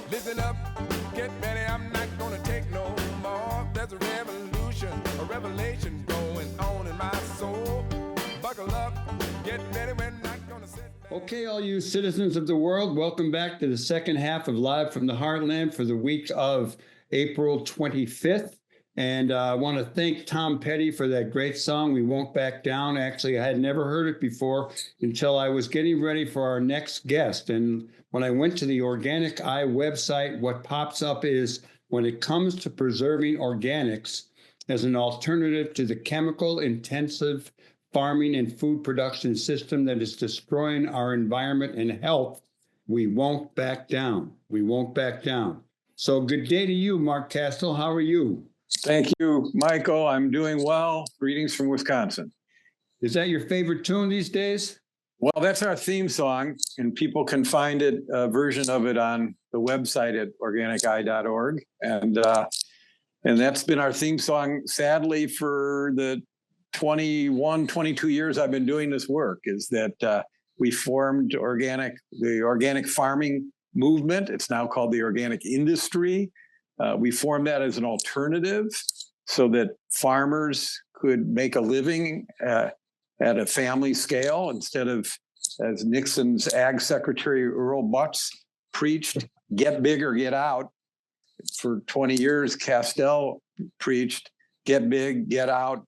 Listen up, get ready, I'm not gonna take no more. There's a revolution, a revelation going on in my soul. Buckle up, get ready, we're not gonna sit back. Okay, all you citizens of the world, welcome back to the second half of Live from the Heartland for the week of April 25th. And I want to thank Tom Petty for that great song, We Won't Back Down. Actually, I had never heard it before until I was getting ready for our next guest. And when I went to the OrganicEye website, what pops up is when it comes to preserving organics as an alternative to the chemical-intensive farming and food production system that is destroying our environment and health, we won't back down. We won't back down. So good day to you, Mark Kastel. How are you? Thank you, Michael. I'm doing well. Greetings from Wisconsin. Is that your favorite tune these days? Well, that's our theme song, and people can find it, a version of it on the website at organiceye.org. And that's been our theme song, sadly, for the 22 years I've been doing this work, is that we formed the organic farming movement. It's now called the organic industry. We formed that as an alternative so that farmers could make a living at a family scale instead of, as Nixon's Ag Secretary Earl Butz preached, get big or get out. For 20 years, Kastel preached, get big, get out,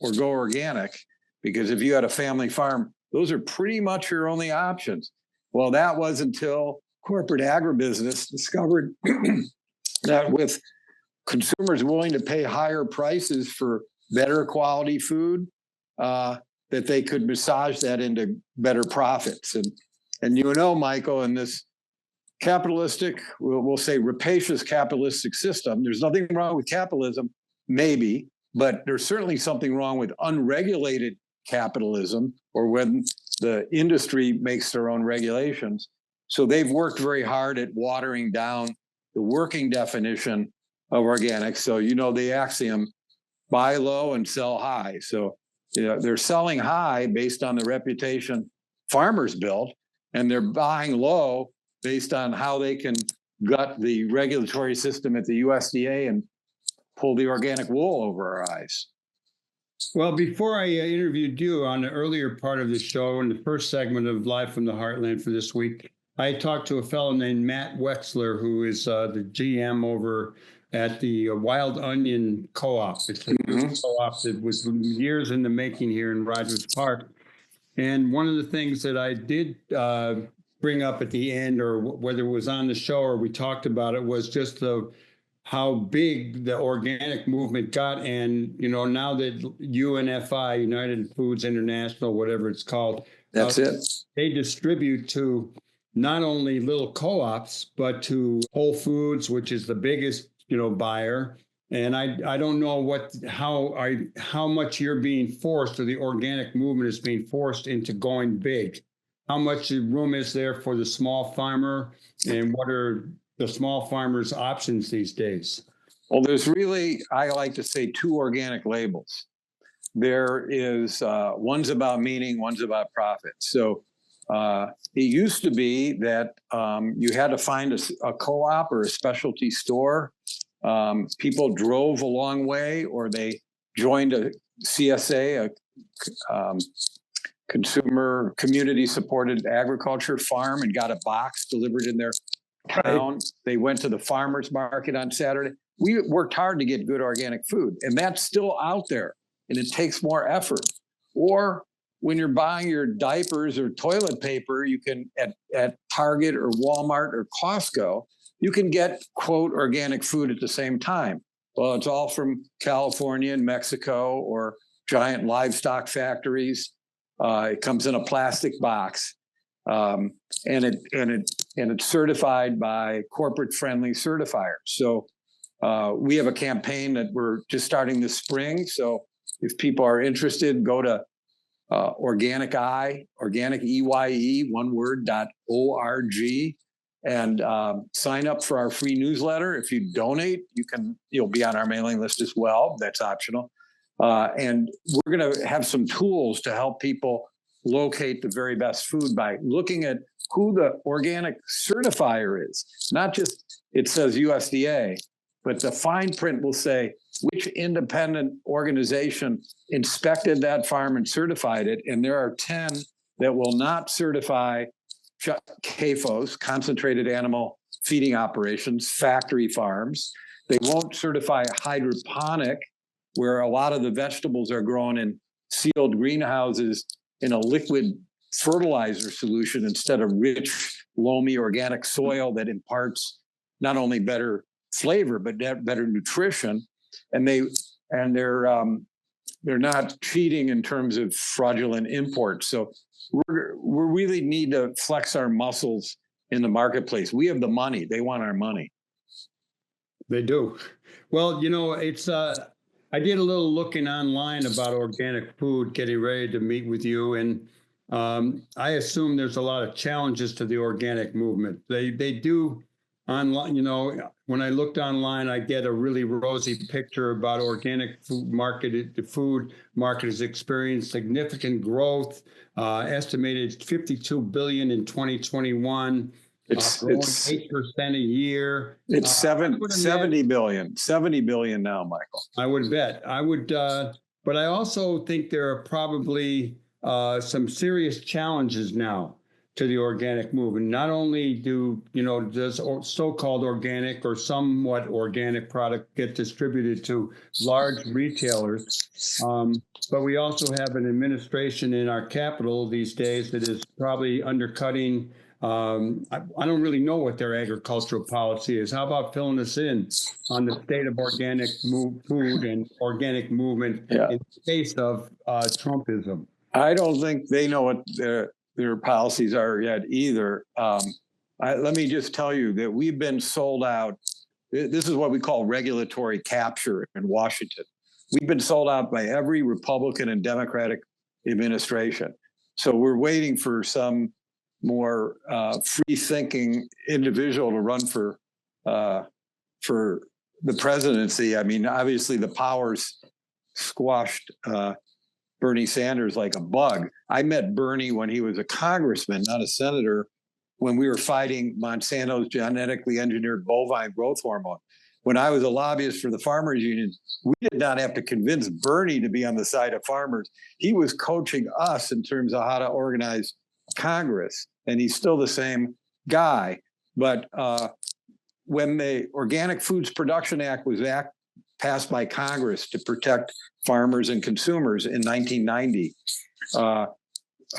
or go organic. Because if you had a family farm, those are pretty much your only options. Well, that was until corporate agribusiness discovered that with consumers willing to pay higher prices for better quality food, that they could massage that into better profits. And you know, Michael, in this capitalistic, we'll say rapacious capitalistic system, there's nothing wrong with capitalism, maybe, but there's certainly something wrong with unregulated capitalism, or when the industry makes their own regulations. So they've worked very hard at watering down the working definition of organic. So, you know, the axiom, buy low and sell high. So, you know, they're selling high based on the reputation farmers built, and they're buying low based on how they can gut the regulatory system at the USDA and pull the organic wool over our eyes. Well, before I interviewed you on the earlier part of the show, in the first segment of Live from the Heartland for this week, I talked to a fellow named Matt Wetzler, who is the GM over at the Wild Onion Co-op. It's a co-op that was years in the making here in Rogers Park. And one of the things that I did bring up at the end, or whether it was on the show or we talked about it, was just how big the organic movement got. And, you know, now that UNFI, United Foods International, whatever it's called, that's it. They distribute to not only little co-ops, but to Whole Foods, which is the biggest, you know, buyer. And I don't know how much you're being forced, or the organic movement is being forced into going big. How much room is there for the small farmer, and what are the small farmer's options these days? Well, there's really, I like to say, two organic labels. There is one's about meaning, one's about profit. So it used to be that you had to find a co-op or a specialty store. People drove a long way, or they joined a CSA, a consumer community supported agriculture farm, and got a box delivered in their town. Right. They went to the farmer's market on Saturday. We worked hard to get good organic food, and that's still out there, and it takes more effort. Or when you're buying your diapers or toilet paper, you can at Target or Walmart or Costco, you can get, quote, organic food at the same time. Well, it's all from California and Mexico, or giant livestock factories. It comes in a plastic box, and it's certified by corporate-friendly certifiers. So we have a campaign that we're just starting this spring. So if people are interested, go to OrganicEye, OrganicEye, one word, .org, and sign up for our free newsletter. If you donate, you'll be on our mailing list as well. That's optional. And we're going to have some tools to help people locate the very best food by looking at who the organic certifier is. Not just, it says USDA, but the fine print will say which independent organization inspected that farm and certified it. And there are 10 that will not certify CAFOs, concentrated animal feeding operations, factory farms. They won't certify hydroponic, where a lot of the vegetables are grown in sealed greenhouses in a liquid fertilizer solution instead of rich, loamy organic soil that imparts not only better flavor but better nutrition. And they're not cheating in terms of fraudulent imports. So we really need to flex our muscles in the marketplace. We have the money; they want our money. They do. Well, it's. I did a little looking online about organic food, getting ready to meet with you, and I assume there's a lot of challenges to the organic movement. They do online. When I looked online, I get a really rosy picture about organic food market. The food market has experienced significant growth, estimated $52 billion in 2021. It's growing 8% a year. It's 70 billion now, Michael. I would bet. But I also think there are probably some serious challenges now to the organic movement. Not only does so-called organic or somewhat organic product get distributed to large retailers, but we also have an administration in our capital these days that is probably undercutting. I don't really know what their agricultural policy is. How about filling us in on the state of organic food and organic movement in the face of Trumpism? I don't think they know what their policies are yet either. Let me just tell you that we've been sold out. This is what we call regulatory capture in Washington. We've been sold out by every Republican and Democratic administration. So we're waiting for some more free-thinking individual to run for the presidency. I mean, obviously the powers squashed Bernie Sanders like a bug. I met Bernie when he was a congressman, not a senator, when we were fighting Monsanto's genetically engineered bovine growth hormone. When I was a lobbyist for the farmers union, we did not have to convince Bernie to be on the side of farmers. He was coaching us in terms of how to organize Congress, and he's still the same guy. But when the Organic Foods Production Act was passed by Congress to protect farmers and consumers in 1990,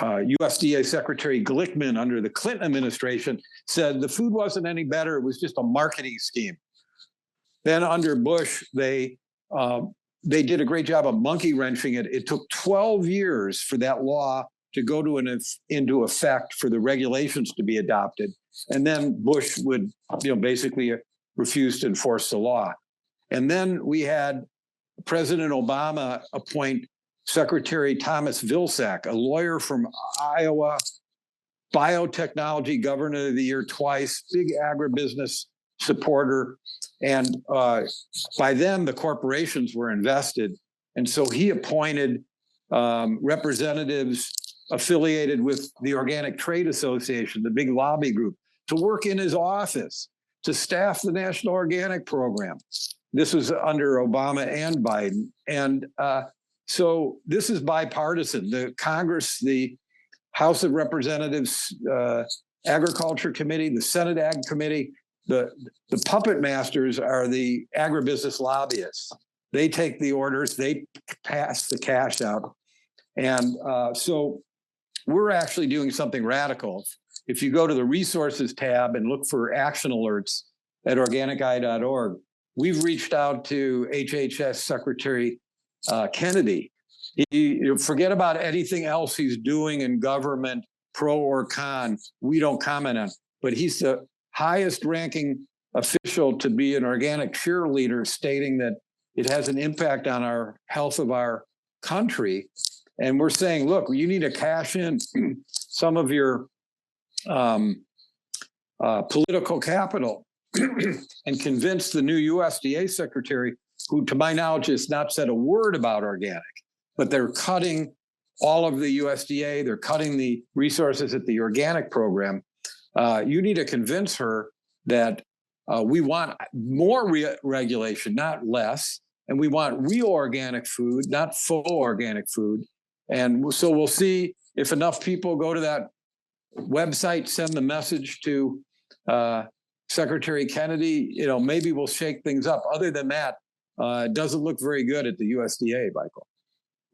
USDA Secretary Glickman under the Clinton administration said the food wasn't any better, it was just a marketing scheme. Then under Bush, they did a great job of monkey wrenching it. It took 12 years for that law to go into effect, for the regulations to be adopted. And then Bush would basically refuse to enforce the law. And then we had President Obama appoint Secretary Thomas Vilsack, a lawyer from Iowa, biotechnology governor of the year twice, big agribusiness supporter. And by then, the corporations were invested. And so he appointed representatives affiliated with the Organic Trade Association, the big lobby group, to work in his office, to staff the National Organic Program. This was under Obama and Biden. And so this is bipartisan. The Congress, the House of Representatives Agriculture Committee, the Senate Ag Committee, the puppet masters are the agribusiness lobbyists. They take the orders, they pass the cash out. And so we're actually doing something radical. If you go to the resources tab and look for action alerts at OrganicEye.org, we've reached out to HHS Secretary Kennedy. Forget about anything else he's doing in government, pro or con, we don't comment on, but he's the highest ranking official to be an organic cheerleader, stating that it has an impact on our health of our country. And we're saying, look, you need to cash in some of your political capital and convince the new USDA secretary, who to my knowledge has not said a word about organic, but they're cutting all of the USDA. They're cutting the resources at the organic program. You need to convince her that we want more regulation, not less. And we want real organic food, not faux organic food. And so we'll see if enough people go to that website, send the message to Secretary Kennedy, maybe we'll shake things up. Other than that, it doesn't look very good at the USDA, Michael.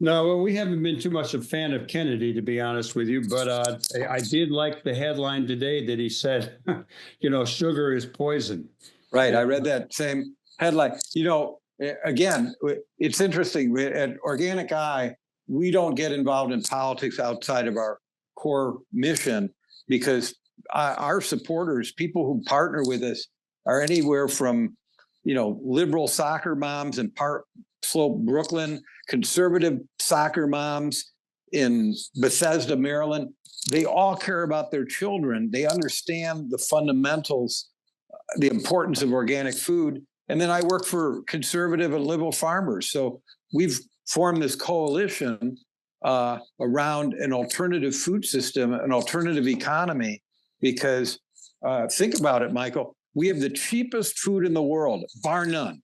No, well, we haven't been too much a fan of Kennedy, to be honest with you, but I did like the headline today that he said, sugar is poison. Right. I read that same headline. Again, it's interesting. At OrganicEye, we don't get involved in politics outside of our core mission because our supporters, people who partner with us, are anywhere from, liberal soccer moms in Park Slope, Brooklyn, conservative soccer moms in Bethesda, Maryland. They all care about their children. They understand the fundamentals, the importance of organic food. And then I work for conservative and liberal farmers. So we've formed this coalition around an alternative food system, an alternative economy, because think about it, Michael, we have the cheapest food in the world, bar none,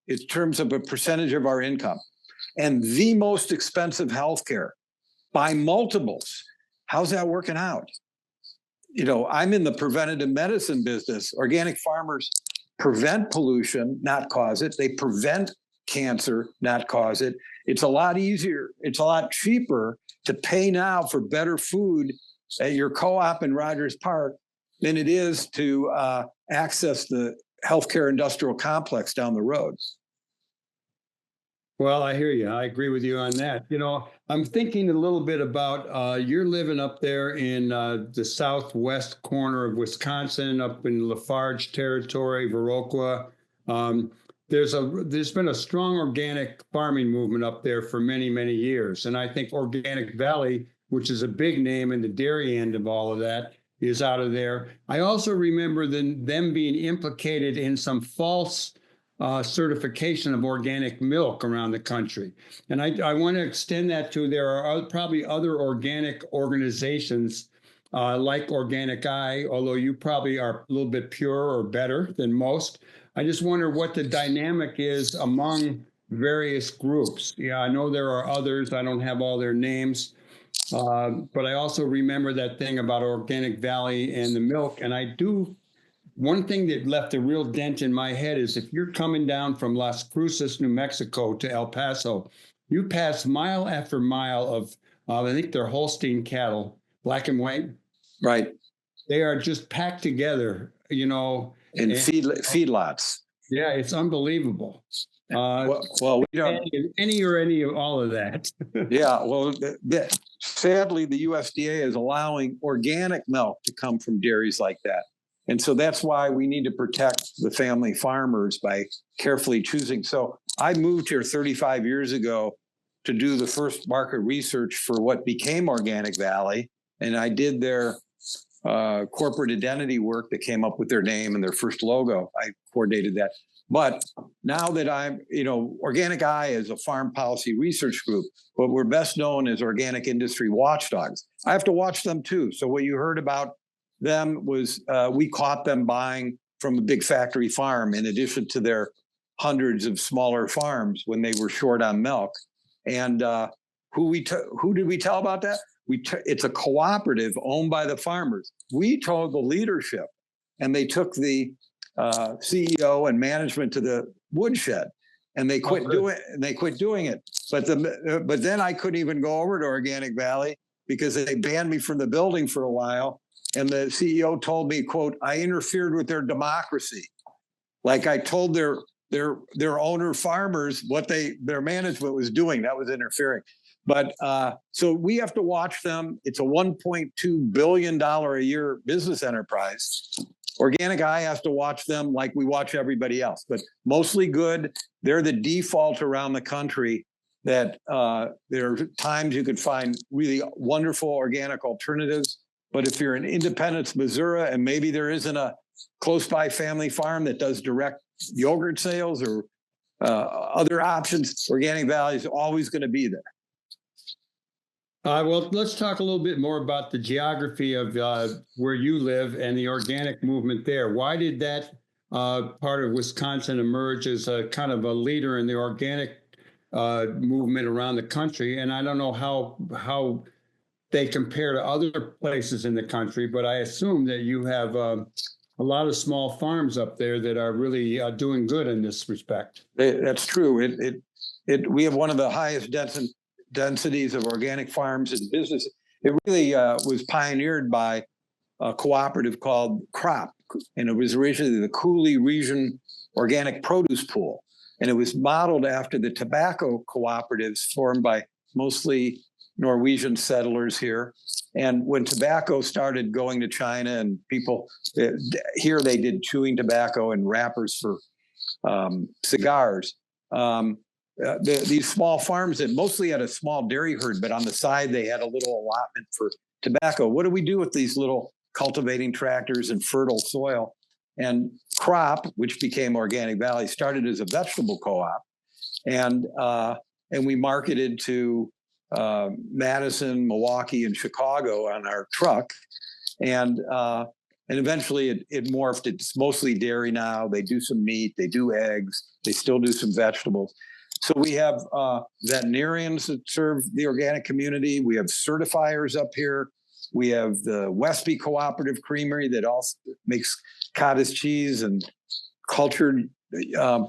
in terms of a percentage of our income, and the most expensive healthcare by multiples. How's that working out? I'm in the preventative medicine business. Organic farmers prevent pollution, not cause it. They prevent cancer, not cause it. It's a lot easier. It's a lot cheaper to pay now for better food at your co-op in Rogers Park than it is to access the healthcare industrial complex down the road. Well, I hear you. I agree with you on that. I'm thinking a little bit about you're living up there in the southwest corner of Wisconsin, up in Lafarge territory, Viroqua. There's been a strong organic farming movement up there for many, many years. And I think Organic Valley, which is a big name in the dairy end of all of that, is out of there. I also remember them being implicated in some false certification of organic milk around the country. And I want to extend that to there are probably other organic organizations like OrganicEye, although you probably are a little bit purer or better than most. I just wonder what the dynamic is among various groups. Yeah, I know there are others. I don't have all their names. But I also remember that thing about Organic Valley and the milk. And one thing that left a real dent in my head is if you're coming down from Las Cruces, New Mexico to El Paso, you pass mile after mile of, I think they're Holstein cattle, black and white. Right. They are just packed together, in feedlots. Yeah, it's unbelievable. We don't any of all of that. Yeah, well, sadly, the USDA is allowing organic milk to come from dairies like that. And so that's why we need to protect the family farmers by carefully choosing. So I moved here 35 years ago to do the first market research for what became Organic Valley. And I did their corporate identity work that came up with their name and their first logo. I coordinated that. But now that I'm, OrganicEye is a farm policy research group, but we're best known as organic industry watchdogs. I have to watch them too. So what you heard about them was we caught them buying from a big factory farm in addition to their hundreds of smaller farms when they were short on milk. And who did we tell about that? It's a cooperative owned by the farmers. We told the leadership, and they took the CEO and management to the woodshed, and they quit doing it. But then I couldn't even go over to Organic Valley because they banned me from the building for a while. And the CEO told me, quote, I interfered with their democracy. Like I told their owner farmers what their management was doing. That was interfering. But so we have to watch them. It's a $1.2 billion a year business enterprise. OrganicEye has to watch them like we watch everybody else, but mostly good. They're the default around the country that there are times you could find really wonderful organic alternatives. But if you're in Independence, Missouri, and maybe there isn't a close by family farm that does direct yogurt sales or other options, Organic Valley is always going to be there. Well, let's talk a little bit more about the geography of where you live and the organic movement there. Why did that part of Wisconsin emerge as a kind of a leader in the organic movement around the country? And I don't know how they compare to other places in the country, but I assume that you have a lot of small farms up there that are really doing good in this respect. That's true. We have one of the highest densities of organic farms in business. It really was pioneered by a cooperative called CROP, and it was originally the Cooley Region Organic Produce Pool. And it was modeled after the tobacco cooperatives formed by mostly Norwegian settlers here. And when tobacco started going to China and people here, they did chewing tobacco and wrappers for cigars. These small farms that mostly had a small dairy herd, but on the side they had a little allotment for tobacco. What do we do with these little cultivating tractors and fertile soil? And CROP, which became Organic Valley, started as a vegetable co-op, and we marketed to Madison, Milwaukee, and Chicago on our truck, and eventually it morphed. It's mostly dairy now. They do some meat, they do eggs, they still do some vegetables. So we have veterinarians that serve the organic community. We have certifiers up here. We have the Westby Cooperative Creamery that also makes cottage cheese and cultured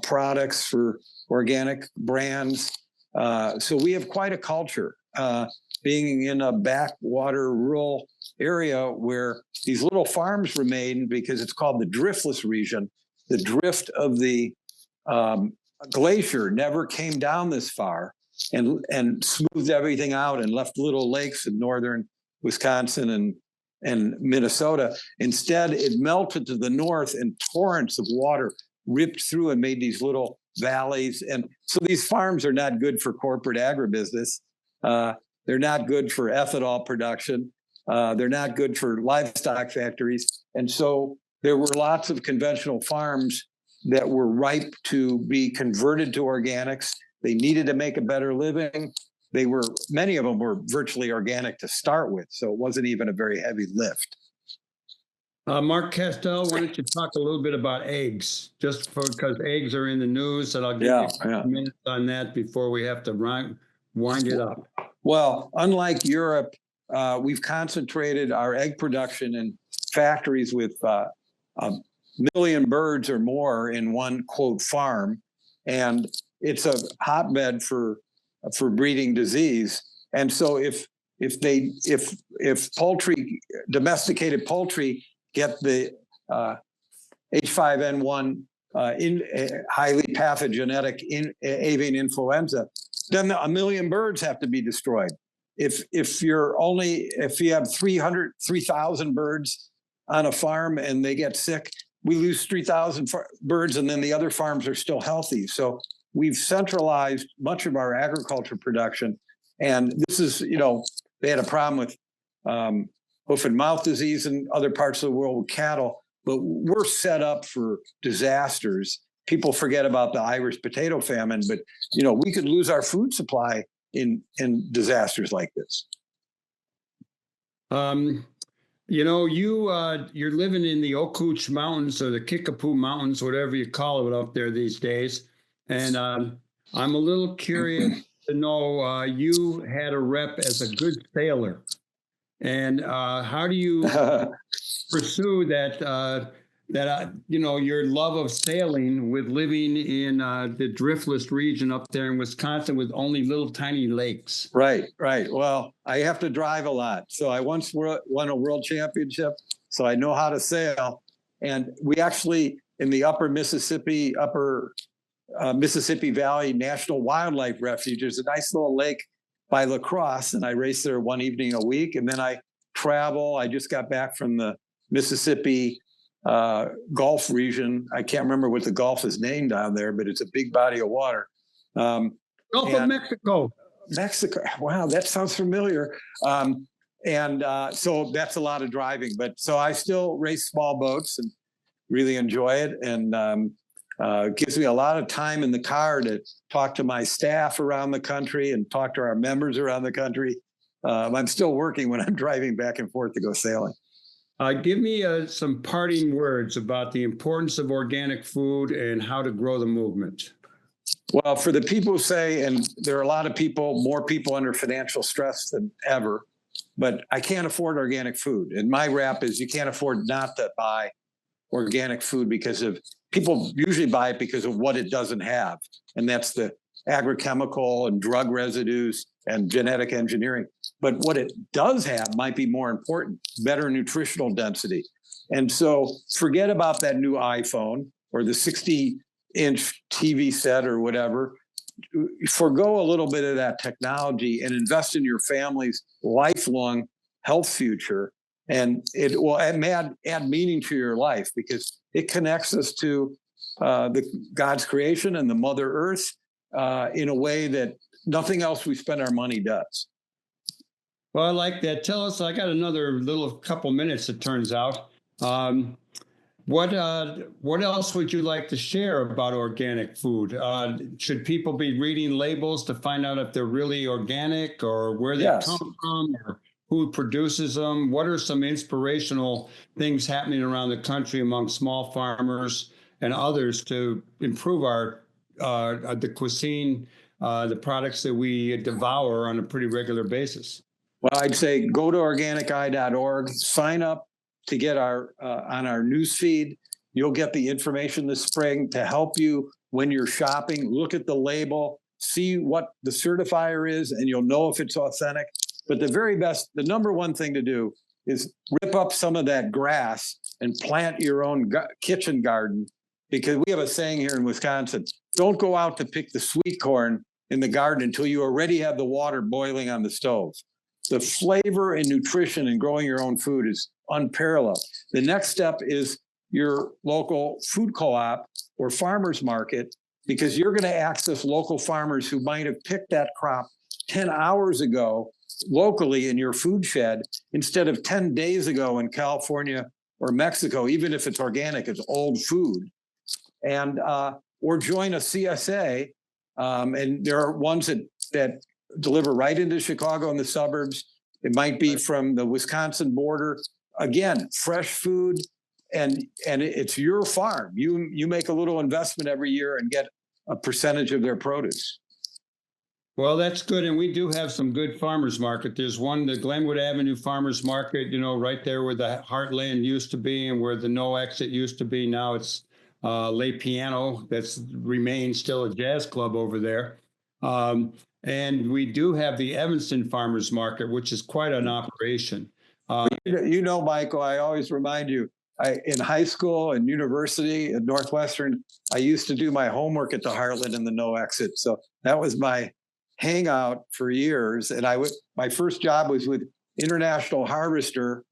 products for organic brands. So we have quite a culture, being in a backwater rural area where these little farms remain because it's called the driftless region. The drift of the glacier never came down this far and smoothed everything out and left little lakes in northern Wisconsin and Minnesota. Instead, it melted to the north and torrents of water ripped through and made these little valleys. And so these farms are not good for corporate agribusiness. They're not good for ethanol production. They're not good for livestock factories. And so there were lots of conventional farms that were ripe to be converted to organics. They needed to make a better living. Many of them were virtually organic to start with, so it wasn't even a very heavy lift. Mark Kastel, why don't you talk a little bit about eggs, just because eggs are in the news, and I'll give you a minute on that before we have to wind it up. Well, unlike Europe, we've concentrated our egg production in factories with a million birds or more in one, quote, farm, and it's a hotbed for breeding disease. And so if domesticated poultry get the H5N1 highly pathogenic avian influenza, then a million birds have to be destroyed. If you have 3,000 birds on a farm and they get sick, we lose 3,000 birds, and then the other farms are still healthy. So we've centralized much of our agriculture production. And this is, they had a problem with hoof and mouth disease in other parts of the world with cattle, but we're set up for disasters. People forget about the Irish potato famine, but, we could lose our food supply in disasters like this. You're living in the Okooch Mountains or the Kickapoo Mountains, whatever you call it up there these days. And I'm a little curious to know, you had a rep as a good sailor. And how do you pursue that, your love of sailing with living in the driftless region up there in Wisconsin with only little tiny lakes? Right. Well, I have to drive a lot. So I once won a world championship, so I know how to sail. And we actually, in the upper Mississippi Valley National Wildlife Refuge, there's a nice little lake by La Crosse, and I race there one evening a week. And then I travel. I just got back from the Mississippi Gulf region. I can't remember what the Gulf is named down there, but it's a big body of water. Gulf of Mexico. Mexico. Wow, that sounds familiar. So that's a lot of driving. But so I still race small boats and really enjoy it. And gives me a lot of time in the car to talk to my staff around the country and talk to our members around the country. I'm still working when I'm driving back and forth to go sailing. Give me some parting words about the importance of organic food and how to grow the movement. Well, for the people who say, and there are a lot of people, more people under financial stress than ever, but I can't afford organic food. And my rap is you can't afford not to buy organic food because of people usually buy it because of what it doesn't have. And that's the agrochemical and drug residues and genetic engineering. But what it does have might be more important, better nutritional density. And so forget about that new iPhone or the 60-inch TV set or whatever. Forgo a little bit of that technology and invest in your family's lifelong health future. And it will add meaning to your life because it connects us to God's creation and the Mother Earth in a way that nothing else we spend our money does. Well, I like that. Tell us, I got another little couple minutes, it turns out. What else would you like to share about organic food? Should people be reading labels to find out if they're really organic or where they come from or who produces them? What are some inspirational things happening around the country among small farmers and others to improve the cuisine, the products that we devour on a pretty regular basis? Well, I'd say go to OrganicEye.org, sign up to get our on our news feed. You'll get the information this spring to help you when you're shopping. Look at the label, see what the certifier is, and you'll know if it's authentic. But the number one thing to do is rip up some of that grass and plant your own kitchen garden. Because we have a saying here in Wisconsin, don't go out to pick the sweet corn in the garden until you already have the water boiling on the stove. The flavor and nutrition in growing your own food is unparalleled. The next step is your local food co-op or farmers market, because you're going to access local farmers who might have picked that crop 10 hours ago locally in your food shed instead of 10 days ago in California or Mexico, even if it's organic, it's old food. And or join a CSA, and there are ones that deliver right into Chicago and the suburbs. It might be from the Wisconsin border. Again, fresh food, and it's your farm. You make a little investment every year and get a percentage of their produce. Well, that's good. And we do have some good farmers market. There's one, the Glenwood Avenue Farmers Market, right there where the Heartland used to be and where the No Exit used to be. Now it's Le Piano. That's remained still a jazz club over there. And we do have the Evanston Farmers Market, which is quite an operation. Michael, I always remind you, in high school and university at Northwestern, I used to do my homework at the Heartland and the No Exit. So that was my hangout for years. And my first job was with International Harvester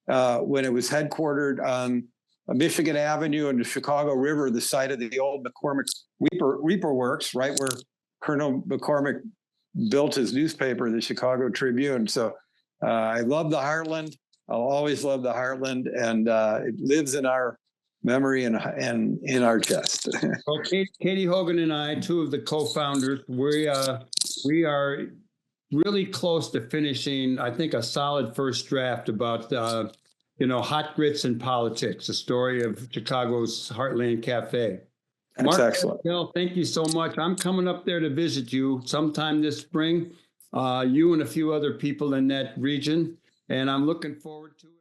when it was headquartered on Michigan Avenue and the Chicago River, the site of the old McCormick Reaper Works, right where Colonel McCormick built his newspaper, the Chicago Tribune. So I love the Heartland. I'll always love the Heartland, and it lives in our memory and in our chest. Well, Katie Hogan and I, two of the co-founders, we are really close to finishing, I think, a solid first draft about hot grits and politics, the story of Chicago's Heartland Cafe. That's Mark excellent. Kastel, thank you so much. I'm coming up there to visit you sometime this spring, you and a few other people in that region, and I'm looking forward to it.